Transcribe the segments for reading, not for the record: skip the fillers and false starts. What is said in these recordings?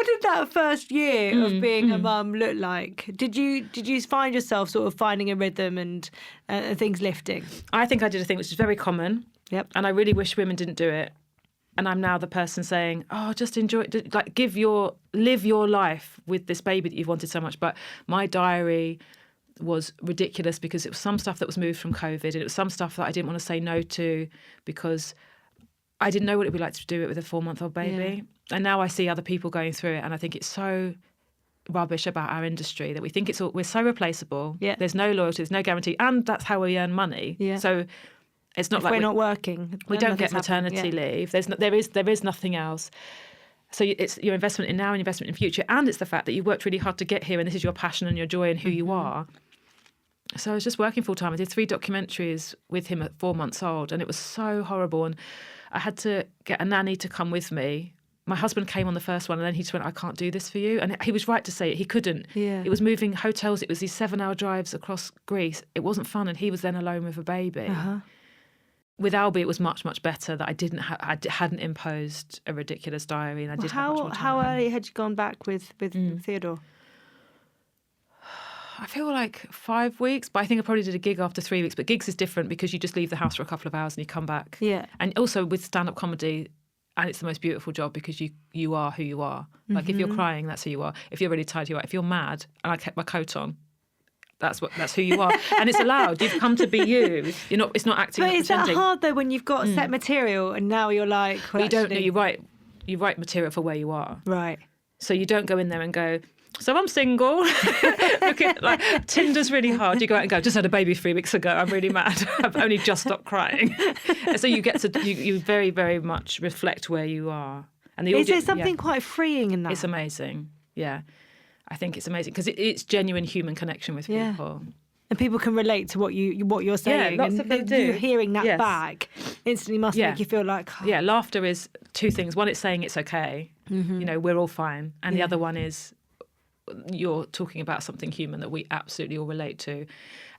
What did that first year of being a mum look like? Did you find yourself sort of finding a rhythm and things lifting? I think I did a thing which is very common. Yep. And I really wish women didn't do it. And I'm now the person saying, oh, just enjoy it. Like, live your life with this baby that you've wanted so much. But my diary was ridiculous because it was some stuff that was moved from COVID, and it was some stuff that I didn't want to say no to because I didn't know what it'd be like to do it with a 4-month-old baby. Yeah. And now I see other people going through it, and I think it's so rubbish about our industry that we think we're so replaceable. Yeah. There's no loyalty, there's no guarantee, and that's how we earn money. Yeah. So it's not if like we're not working, we don't get maternity leave. There is nothing else. So it's your investment in now and investment in future, and it's the fact that you worked really hard to get here, and this is your passion and your joy and who you are. So I was just working full time. I did 3 documentaries with him at 4 months old, and it was so horrible. And I had to get a nanny to come with me. My husband came on the first one, and then he just went, I can't do this for you. And he was right to say it. He couldn't. Yeah. It was moving hotels. It was these 7-hour drives across Greece. It wasn't fun, and he was then alone with a baby. Uh-huh. With Albie, it was much, much better that I hadn't imposed a ridiculous diary, and I did have much more time. How early had you gone back with Theodore? I feel like 5 weeks, but I think I probably did a gig after 3 weeks. But gigs is different because you just leave the house for a couple of hours and you come back. Yeah. And also with stand-up comedy, and it's the most beautiful job because you are who you are. Like if you're crying, that's who you are. If you're really tired, you are. If you're mad, and I kept my coat on, that's who you are. And it's allowed. You've come to be you. It's not acting. But is that hard though when you've got set material and now you're like, well, you don't know. You write material for where you are. Right. So you don't go in there and go, so I'm single. Like Tinder's really hard. You go out and go, just had a baby 3 weeks ago. I'm really mad. I've only just stopped crying. And so you get to you very, very much reflect where you are. And is there something quite freeing in that? It's amazing. Yeah, I think it's amazing because it's genuine human connection with people. And people can relate to what you're saying. Yeah, lots of them do. You hearing that back instantly must make you feel like... Oh. Yeah, laughter is 2 things. One, it's saying it's okay. Mm-hmm. We're all fine. And the other one is you're talking about something human that we absolutely all relate to.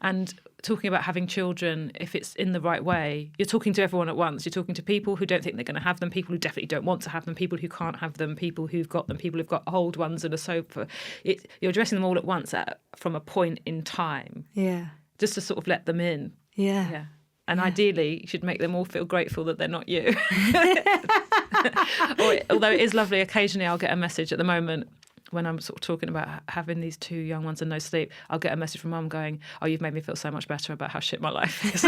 And talking about having children, if it's in the right way, you're talking to everyone at once. You're talking to people who don't think they're going to have them, people who definitely don't want to have them, people who can't have them, people who've got them, people who've got old ones and a sofa. You're addressing them all at once from a point in time. Yeah. Just to sort of let them in. Yeah. Yeah. And ideally, you should make them all feel grateful that they're not you. Although it is lovely, occasionally I'll get a message at the moment when I'm sort of talking about having these 2 young ones and no sleep, I'll get a message from mum going, oh, you've made me feel so much better about how shit my life is.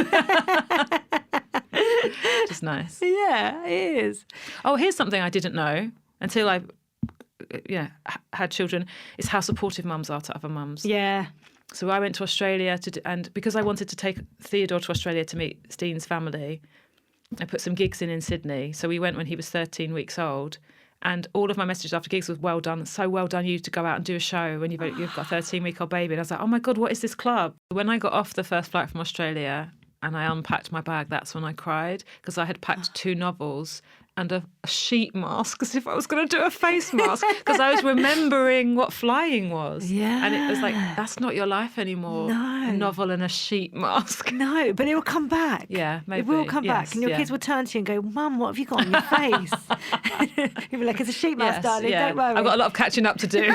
Just nice. Yeah, it is. Oh, here's something I didn't know until I had children, is how supportive mums are to other mums. Yeah. So I went to Australia and because I wanted to take Theodore to Australia to meet Steen's family, I put some gigs in Sydney. So we went when he was 13 weeks old. And all of my messages after gigs was, well done, so well done you to go out and do a show when you've got a 13-week-old baby. And I was like, oh my God, what is this club? When I got off the first flight from Australia and I unpacked my bag, that's when I cried because I had packed 2 novels and a sheet mask as if I was going to do a face mask because I was remembering what flying was. Yeah. And it was like, that's not your life anymore. No. A novel and a sheet mask. No, but it will come back. Yeah, maybe. It will come back. And your kids will turn to you and go, Mum, what have you got on your face? You'll be like, it's a sheet mask, darling, don't worry. I've got a lot of catching up to do.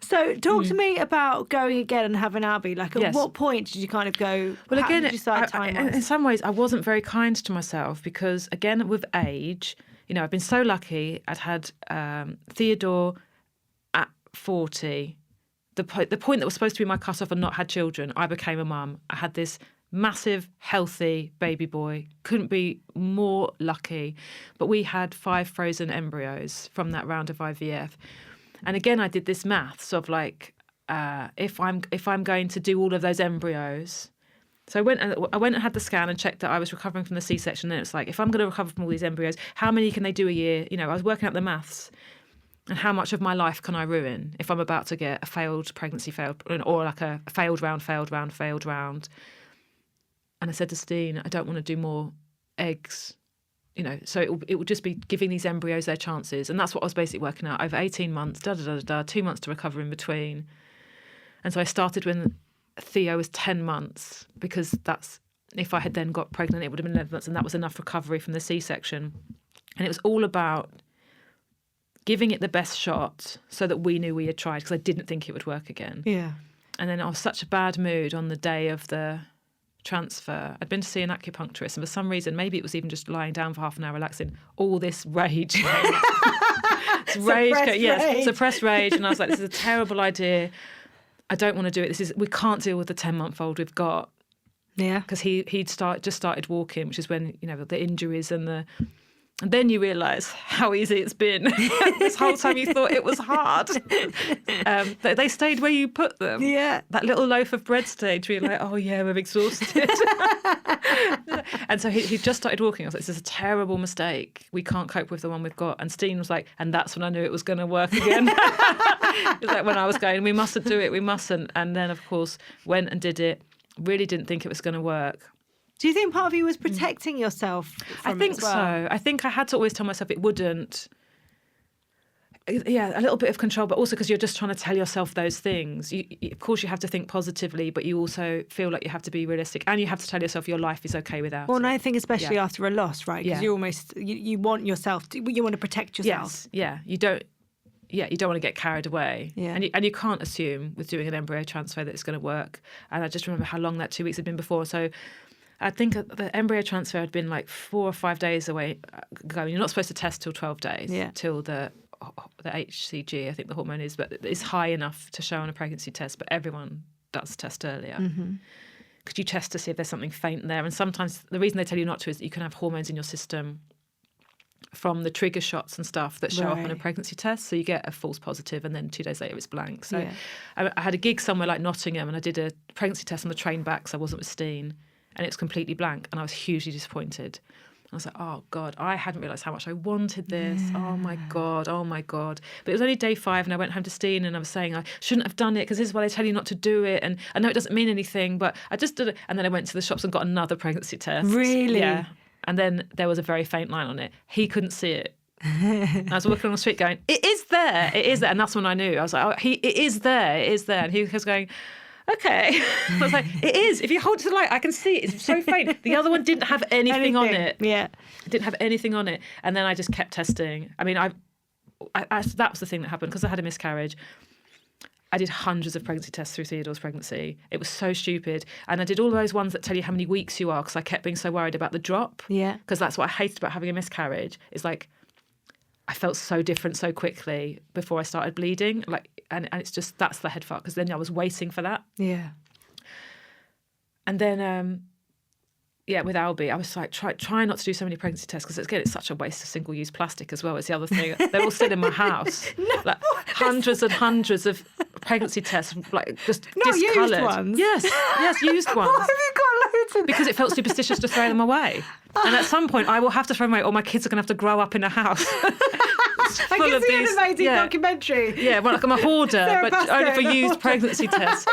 So talk to me about going again and having Albie. Like, at what point did you kind of go, well, again, did you decide time-wise? In some ways, I wasn't very kind to myself because, again, with age, I've been so lucky. I'd had Theodore at 40. The point that was supposed to be my cut-off and not had children, I became a mum. I had this massive, healthy baby boy. Couldn't be more lucky. But we had 5 frozen embryos from that round of IVF. And again, I did this maths of like, if I'm going to do all of those embryos, so I went and had the scan and checked that I was recovering from the C-section. And it's like, if I'm going to recover from all these embryos, how many can they do a year? I was working out the maths, and how much of my life can I ruin if I'm about to get a failed pregnancy, or like a failed round. And I said to Steen, I don't want to do more eggs. So it will just be giving these embryos their chances. And that's what I was basically working out over 18 months, 2 months to recover in between. And so I started when Theo was 10 months because that's, if I had then got pregnant, it would have been 11 months, and that was enough recovery from the C-section. And it was all about giving it the best shot so that we knew we had tried, because I didn't think it would work again. Yeah. And then I was such a bad mood on the day of the transfer. I'd been to see an acupuncturist, and for some reason, maybe it was even just lying down for half an hour relaxing, all this rage. Suppressed rage. And I was like, this is a terrible idea. I don't want to do it. We can't deal with the 10-month-old we've got. Yeah. Because he'd just started walking, which is when, the injuries and then you realise how easy it's been. This whole time you thought it was hard. They stayed where you put them. Yeah. That little loaf of bread stayed where you're like, oh yeah, we're exhausted. And so he just started walking. I was like, this is a terrible mistake. We can't cope with the one we've got. And Steen was like, and that's when I knew it was going to work again. It was like when I was going, we mustn't do it, we mustn't. And then, of course, went and did it. Really didn't think it was going to work. Do you think part of you was protecting yourself from I think it as well? so. I think I had to always tell myself it wouldn't. Yeah, a little bit of control, but also because you're just trying to tell yourself those things. Of course, you have to think positively, but you also feel like you have to be realistic, and you have to tell yourself your life is okay without it. Well, and I think especially after a loss, right? Because you almost, you want yourself, you want to protect yourself. Yes, yeah. You don't want to get carried away. Yeah. And you can't assume with doing an embryo transfer that it's going to work. And I just remember how long that 2 weeks had been before. So I think the embryo transfer had been like 4 or 5 days away ago. You're not supposed to test till 12 days, till the HCG, I think the hormone is, but it's high enough to show on a pregnancy test, but everyone does test earlier. Because you test to see if there's something faint there. And sometimes the reason they tell you not to is that you can have hormones in your system from the trigger shots and stuff that show up on a pregnancy test. So you get a false positive and then 2 days later it's blank. So I had a gig somewhere like Nottingham and I did a pregnancy test on the train back because I wasn't with Steen, and it was completely blank, and I was hugely disappointed. I was like, oh God, I hadn't realised how much I wanted this. Oh my God. But it was only day 5 and I went home to Steen and I was saying I shouldn't have done it because this is why they tell you not to do it. And I know it doesn't mean anything, but I just did it. And then I went to the shops and got another pregnancy test. Really? Yeah. And then there was a very faint line on it. He couldn't see it. I was walking on the street going, it is there. It is there. And that's when I knew. I was like, oh, it is there. It is there. And he was going, okay. I was like, it is. If you hold it to the light, I can see it. It's so faint. The other one didn't have anything on it. Yeah. It didn't have anything on it. And then I just kept testing. I mean, I that was the thing that happened because I had a miscarriage. I did hundreds of pregnancy tests through Theodore's pregnancy. It was so stupid. And I did all those ones that tell you how many weeks you are because I kept being so worried about the drop. Yeah. Because that's what I hated about having a miscarriage. Is like I felt so different so quickly before I started bleeding. And it's just, that's the head fuck, because then I was waiting for that. Yeah. And then, with Albie, I was like, try not to do so many pregnancy tests, because again, it's such a waste of single-use plastic as well. It's the other thing. They're all still in my house. Hundreds and hundreds of pregnancy tests, just not discoloured. Used ones. Yes, used ones. Why have you got loads of? Because it felt superstitious to throw them away. And at some point, I will have to throw them away, or my kids are going to have to grow up in a house. I can see an amazing documentary. Yeah, well, like I'm a hoarder, Sara but Pascoe. only for used pregnancy tests.